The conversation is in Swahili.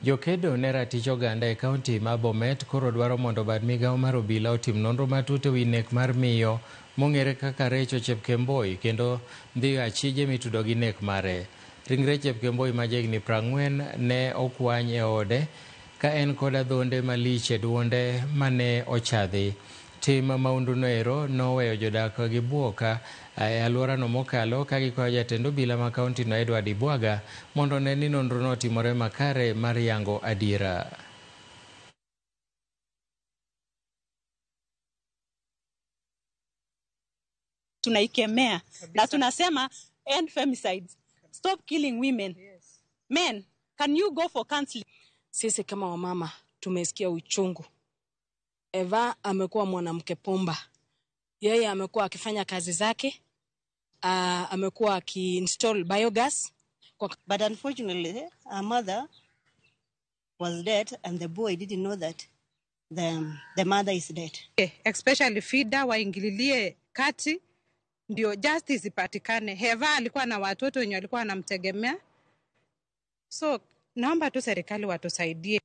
Jokedo ne ratich oganda e kaunti ma Bomet koro dwaro mondo bad migawo mar obila otim nonro matut ewi nek mar miyo mong'ere kaka Rachel Chepkemboi kendo dhiyo achije mitudo gi nek mare. Ringre Chepkemboi ma jahigni 40 ne okwany e ode ka en kod adhonde malich e duonde mane ochadhi. Tim maunduno ero noweyo jodak gi buoka e alworano mokalo ka gikwayo jatend obila ma kauntino Edward Ibwaga mondo one ni nonrono otimore makare mar yango adiera. Tunaikemea na tunasema end femicides, stop killing women. Men, can you go for counseling? Sisi kama wamama tumesikia uchungu. Eva amekuwa mwanamke pomba. Yeye amekuwa akifanya kazi zake. Amekuwa akiinstall biogas. But unfortunately, her mother was dead and the boy didn't know that the mother is dead. Especially FIDA waingililie kati ndio justice ipatikane. Eva alikuwa na watoto wenye walikuwa wanamtegemea. So naomba tu serikali watusaidie.